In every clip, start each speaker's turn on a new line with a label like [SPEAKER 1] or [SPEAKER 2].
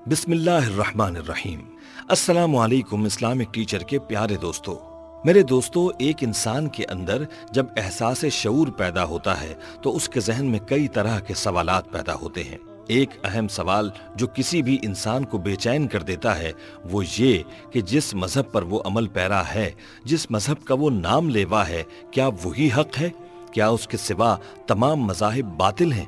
[SPEAKER 1] बिस्मिल्लाहिर्रहमानिर्रहीम। अस्सलामु अलैकुम इस्लामिक टीचर के प्यारे दोस्तों। मेरे दोस्तों, एक इंसान के अंदर जब एहसास शऊर पैदा होता है तो उसके जहन में कई तरह के सवालात पैदा होते हैं। एक अहम सवाल जो किसी भी इंसान को बेचैन कर देता है वो ये कि जिस मजहब पर वो अमल पैरा है, जिस मजहब का वो नाम लेवा है, क्या वही हक है? क्या उसके सिवा तमाम मज़ाहिब बातिल हैं?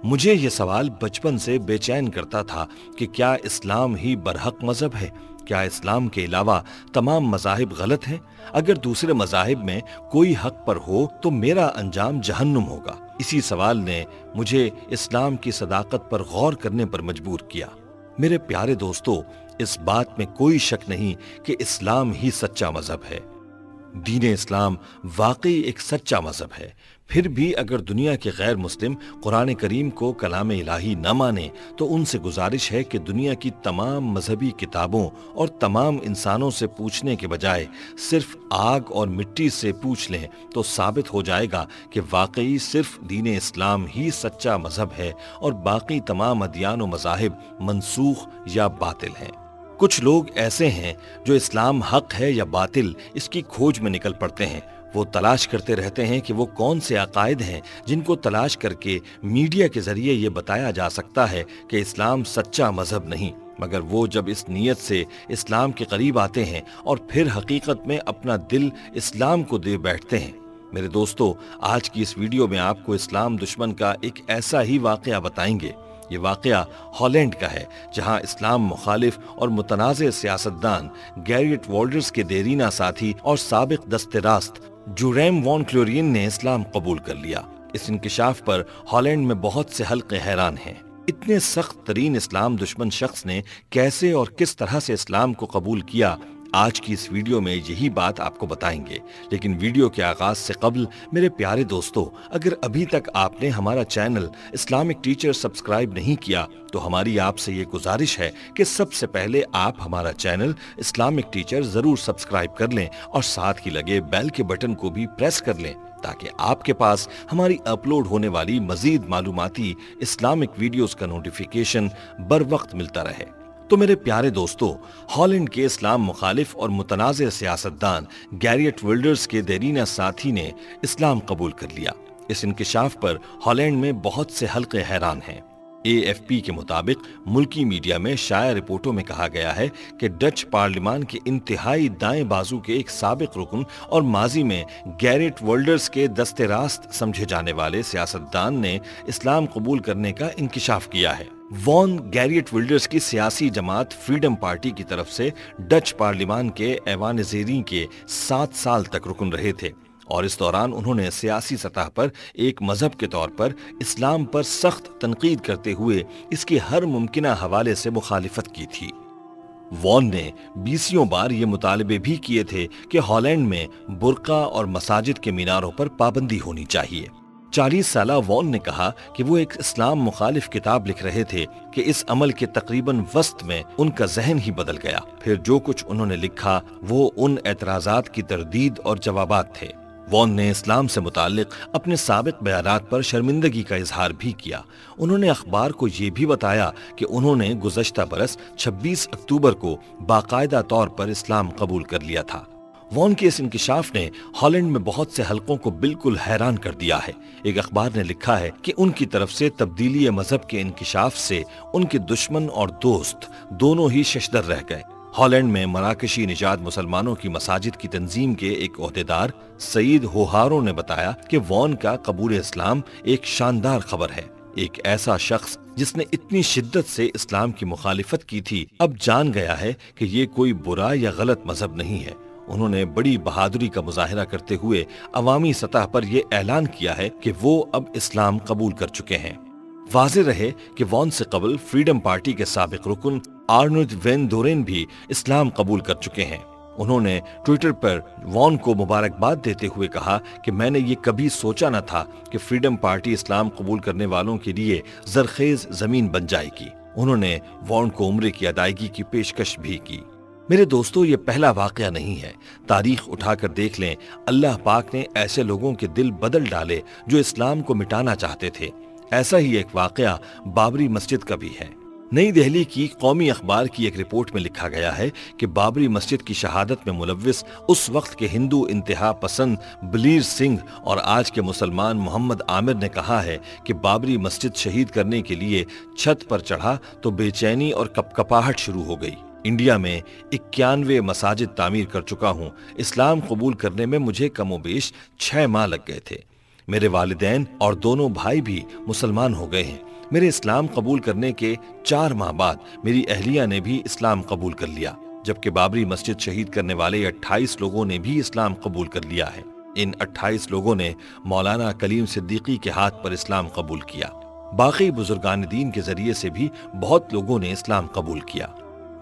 [SPEAKER 1] मुझे ये सवाल बचपन से बेचैन करता था कि क्या इस्लाम ही बरहक मजहब है? क्या इस्लाम के अलावा तमाम मज़ाहिब गलत हैं? अगर दूसरे मज़ाहिब में कोई हक पर हो तो मेरा अंजाम जहन्नुम होगा। इसी सवाल ने मुझे इस्लाम की सदाकत पर गौर करने पर मजबूर किया। मेरे प्यारे दोस्तों, इस बात में कोई शक नहीं कि इस्लाम ही सच्चा मजहब है। दीन इस्लाम वाकई एक सच्चा मजहब है। फिर भी अगर दुनिया के गैर मुस्लिम कुरान करीम को कलाम इलाही न माने तो उनसे गुजारिश है कि दुनिया की तमाम मजहबी किताबों और तमाम इंसानों से पूछने के बजाय सिर्फ आग और मिट्टी से पूछ लें तो साबित हो जाएगा कि वाकई सिर्फ दीन इस्लाम ही सच्चा मजहब है और बाकी तमाम अदियान व मज़ाहिब मनसूख या बातिल हैं। कुछ लोग ऐसे हैं जो इस्लाम हक है या बातिल इसकी खोज में निकल पड़ते हैं। वो तलाश करते रहते हैं कि वो कौन से अकायद हैं जिनको तलाश करके मीडिया के जरिए ये बताया जा सकता है कि इस्लाम सच्चा मजहब नहीं। मगर वो जब इस नीयत से इस्लाम के करीब आते हैं और फिर हकीकत में अपना दिल इस्लाम को दे बैठते हैं। मेरे दोस्तों, आज की इस वीडियो में आपको इस्लाम दुश्मन का एक ऐसा ही वाकया बताएंगे। ये वाकया हॉलैंड का है, जहां इस्लाम मुखालिफ और मुतनाज़ सियासतदान गैरियट वोल्डर्स के देरीना साथी और साबिक दस्ते रास्त जुरैम वॉन क्लोरियन ने इस्लाम कबूल कर लिया। इस इंकिशाफ पर हॉलैंड में बहुत से हल्के हैरान हैं। इतने सख्त तरीन इस्लाम दुश्मन शख्स ने कैसे और किस तरह से इस्लाम को कबूल किया, आज की इस वीडियो में यही बात आपको बताएंगे। लेकिन वीडियो के आगाज से कबल मेरे प्यारे दोस्तों, अगर अभी तक आपने हमारा चैनल इस्लामिक टीचर सब्सक्राइब नहीं किया तो हमारी आपसे ये गुजारिश है कि सबसे पहले आप हमारा चैनल इस्लामिक टीचर जरूर सब्सक्राइब कर लें और साथ ही लगे बेल के बटन को भी प्रेस कर लें ताकि आपके पास हमारी अपलोड होने वाली मजीद मालूमाती इस्लामिक वीडियोस का नोटिफिकेशन बर वक्त मिलता रहे। तो मेरे प्यारे दोस्तों, हॉलैंड के इस्लाम मुखालिफ और मुतनाज़ सियासतदान गैरियट विल्डर्स के देरीना साथी ने इस्लाम कबूल कर लिया। इस इंकिशाफ पर हॉलैंड में बहुत से हल्के हैरान हैं। AFP के मुताबिक मुल्की मीडिया में शाया रिपोर्टों में कहा गया है कि डच पार्लिमान के इंतहाई दाएं बाजू के एक साबिक रुकन और माजी में गैरिट वोल्डर्स के दस्ते रास्त समझे जाने वाले सियासतदान ने इस्लाम कबूल करने का इंकिशाफ किया है। वॉन गैरियट विल्डर्स की सियासी जमात फ्रीडम पार्टी की तरफ से डच पार्लिमान के ऐवान ज़ेरीं के 7 साल तक रुकन रहे थे और इस दौरान उन्होंने सियासी सतह पर एक मजहब के तौर पर इस्लाम पर सख्त तनकीद करते हुए इसकी हर मुमकिना हवाले से मुखालिफत की थी। वॉन ने 20 बार ये मुतालबे भी किए थे कि हॉलैंड में बुर्का और मसाजिद के मीनारों पर पाबंदी होनी चाहिए। 40 साला वॉन ने कहा कि वो एक इस्लाम मुखालिफ किताब लिख रहे थे कि इस अमल के तकरीबन वस्त में उनका जहन ही बदल गया। फिर जो कुछ उन्होंने लिखा वो उन एतराजात की तरदीद और जवाबात थे। वॉन ने इस्लाम से मुताल्लिक अपने साबिक बयानात पर शर्मिंदगी का इजहार भी किया। उन्होंने अखबार को ये भी बताया कि उन्होंने गुज़श्ता बरस 26 अक्टूबर को बाकायदा तौर पर इस्लाम कबूल कर लिया था। वॉन के इस इंकिशाफ ने हॉलैंड में बहुत से हलकों को बिल्कुल हैरान कर दिया है। एक अखबार ने लिखा है कि उनकी तरफ से तब्दीली मजहब के इंकिशाफ से उनके दुश्मन और दोस्त दोनों ही शशदर रह गए। हॉलैंड में मराकशी निजात मुसलमानों की मसाजिद की तंजीम के एक ओहदेदार सईद होहारो ने बताया कि वॉन का कबूल इस्लाम एक शानदार खबर है। एक ऐसा शख्स जिसने इतनी शिद्दत से इस्लाम की मुखालिफत की थी अब जान गया है कि ये कोई बुरा या गलत मजहब नहीं है। उन्होंने बड़ी बहादुरी का मुजाहिरा करते हुए अवामी सतह पर यह ऐलान किया है कि वो अब इस्लाम कबूल कर चुके हैं। वाज़ेह रहे कि वॉन से कबल फ्रीडम पार्टी के साबिक रुकन आर्नोल्ड वेन डोरेन भी इस्लाम कबूल कर चुके हैं। उन्होंने ट्विटर पर वॉन को मुबारकबाद देते हुए कहा कि मैंने ये कभी सोचा न था कि फ्रीडम पार्टी इस्लाम कबूल करने वालों के लिए जरखेज जमीन बन जाएगी। उन्होंने वॉन को उम्रे की अदायगी की पेशकश भी की। मेरे दोस्तों, ये पहला वाकया नहीं है। तारीख उठाकर देख लें, अल्लाह पाक ने ऐसे लोगों के दिल बदल डाले जो इस्लाम को मिटाना चाहते थे। ऐसा ही एक वाकया बाबरी मस्जिद का भी है। नई दिल्ली की कौमी अखबार की एक रिपोर्ट में लिखा गया है कि बाबरी मस्जिद की शहादत में मुलव्विस उस वक्त के हिंदू इंतहा पसंद बलीर सिंह और आज के मुसलमान मोहम्मद आमिर ने कहा है कि बाबरी मस्जिद शहीद करने के लिए छत पर चढ़ा तो बेचैनी और कपकपाहट शुरू हो गई। इंडिया में 91 मसाजिद तामीर कर चुका हूँ। इस्लाम कबूल करने में मुझे कमोबेश 6 माह लग गए थे। मेरे वालिदैन और दोनों भाई भी मुसलमान हो गए हैं। मेरे इस्लाम कबूल करने के 4 माह बाद मेरी अहलिया ने भी इस्लाम कबूल कर लिया, जबकि बाबरी मस्जिद शहीद करने वाले 28 लोगों ने भी इस्लाम कबूल कर लिया है। इन 28 लोगों ने मौलाना कलीम सिद्दीकी के हाथ पर इस्लाम कबूल किया। बाकी बुजुर्गान दीन के जरिए से भी बहुत लोगों ने इस्लाम कबूल किया।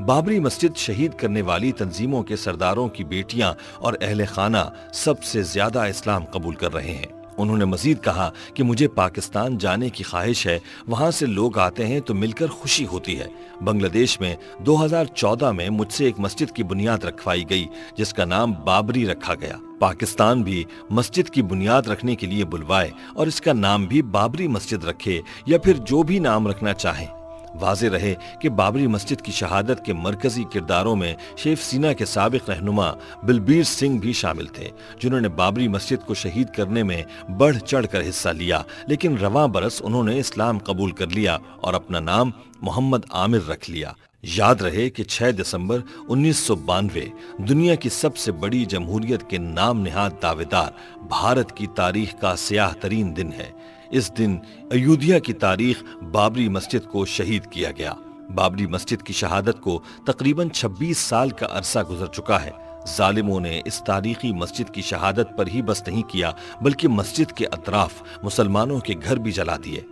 [SPEAKER 1] बाबरी मस्जिद शहीद करने वाली तंजीमों के सरदारों की बेटियां और अहले खाना सबसे ज्यादा इस्लाम कबूल कर रहे हैं। उन्होंने मजीद कहा कि मुझे पाकिस्तान जाने की ख्वाहिश है, वहां से लोग आते हैं तो मिलकर खुशी होती है। बांग्लादेश में 2014 में मुझसे एक मस्जिद की बुनियाद रखवाई गई जिसका नाम बाबरी रखा गया। पाकिस्तान भी मस्जिद की बुनियाद रखने के लिए बुलवाए और इसका नाम भी बाबरी मस्जिद रखे या फिर जो भी नाम रखना चाहें। वाज़े रहे कि बाबरी मस्जिद की शहादत के मरकजी किरदारों में शेख सीना के साबिक रहनुमा बलबीर सिंह भी शामिल थे, जिन्होंने बाबरी मस्जिद को शहीद करने में बढ़ चढ़ कर हिस्सा लिया, लेकिन रवां बरस उन्होंने इस्लाम कबूल कर लिया और अपना नाम मोहम्मद आमिर रख लिया। याद रहे कि 6 दिसंबर 1992 दुनिया की सबसे बड़ी जमहूरियत के नाम निहाद दावेदार भारत की तारीख का स्याह तरीन दिन है। इस दिन अयोध्या की तारीख बाबरी मस्जिद को शहीद किया गया। बाबरी मस्जिद की शहादत को तकरीबन 26 साल का अरसा गुजर चुका है। जालिमों ने इस तारीखी मस्जिद की शहादत पर ही बस नहीं किया, बल्कि मस्जिद के अतराफ मुसलमानों के घर भी जला दिए।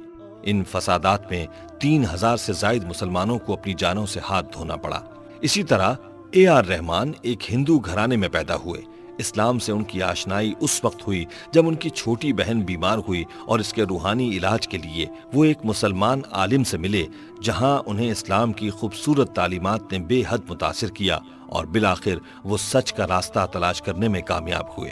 [SPEAKER 1] इन फसादात में 3000 से जायद मुसलमानों को अपनी जानों से हाथ धोना पड़ा। इसी तरह AR रहमान एक हिंदू घराने में पैदा हुए। इस्लाम से उनकी आशनाई उस वक्त हुई जब उनकी छोटी बहन बीमार हुई और इसके रूहानी इलाज के लिए वो एक मुसलमान आलिम से मिले, जहां उन्हें इस्लाम की खूबसूरत तालीमात ने बेहद मुतासिर किया और बिलाखिर वो सच का रास्ता तलाश करने में कामयाब हुए।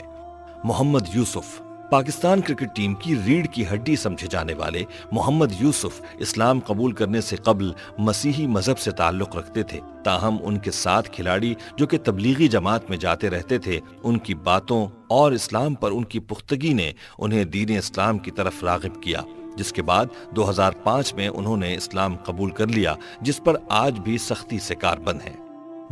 [SPEAKER 1] मोहम्मद यूसुफ पाकिस्तान क्रिकेट टीम की रीढ़ की हड्डी समझे जाने वाले मोहम्मद यूसुफ इस्लाम कबूल करने से कबल मसीही मजहब से ताल्लुक रखते थे। ताहम उनके साथ खिलाड़ी जो कि तबलीगी जमात में जाते रहते थे, उनकी बातों और इस्लाम पर उनकी पुख्तगी ने उन्हें दीन इस्लाम की तरफ रागिब किया, जिसके बाद 2005 में उन्होंने इस्लाम कबूल कर लिया, जिस पर आज भी सख्ती से कारबंद है।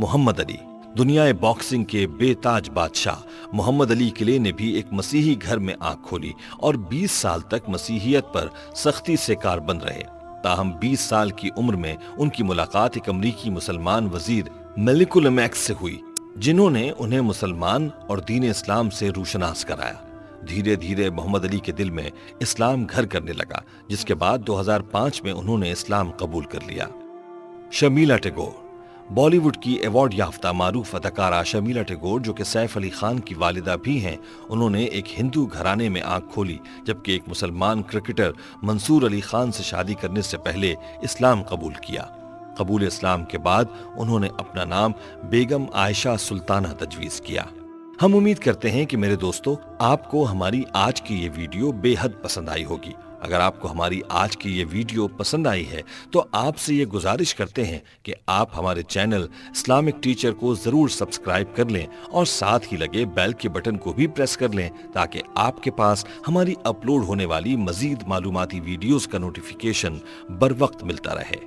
[SPEAKER 1] मोहम्मद अली दुनिया बॉक्सिंग के बेताज बादशाह मोहम्मद अली किले ने भी एक मसीही घर में आंख खोली और 20 साल तक मसीहियत पर सख्ती से कारबंद रहे। ताहम 20 साल की उम्र में उनकी मुलाकात एक अमरीकी मुसलमान वजीर मलिकुल मैक्स से हुई, जिन्होंने उन्हें मुसलमान और दीन इस्लाम से रूशनास कराया। धीरे धीरे मोहम्मद अली के दिल में इस्लाम घर करने लगा, जिसके बाद 2005 में उन्होंने इस्लाम कबूल कर लिया। शर्मिला टैगोर बॉलीवुड की अवार्ड याफ्ता मारूफ अदाकारा शर्मिला टैगोर, जो कि सैफ अली खान की वालिदा भी हैं, उन्होंने एक हिंदू घराने में आंख खोली, जबकि एक मुसलमान क्रिकेटर मंसूर अली खान से शादी करने से पहले इस्लाम कबूल किया। कबूल इस्लाम के बाद उन्होंने अपना नाम बेगम आयशा सुल्ताना तजवीज़ किया। हम उम्मीद करते हैं कि मेरे दोस्तों, आपको हमारी आज की ये वीडियो बेहद पसंद आई होगी। अगर आपको हमारी आज की ये वीडियो पसंद आई है तो आपसे ये गुजारिश करते हैं कि आप हमारे चैनल इस्लामिक टीचर को जरूर सब्सक्राइब कर लें और साथ ही लगे बेल के बटन को भी प्रेस कर लें, ताकि आपके पास हमारी अपलोड होने वाली मजीद मालूमाती वीडियोस का नोटिफिकेशन बर वक्त मिलता रहे।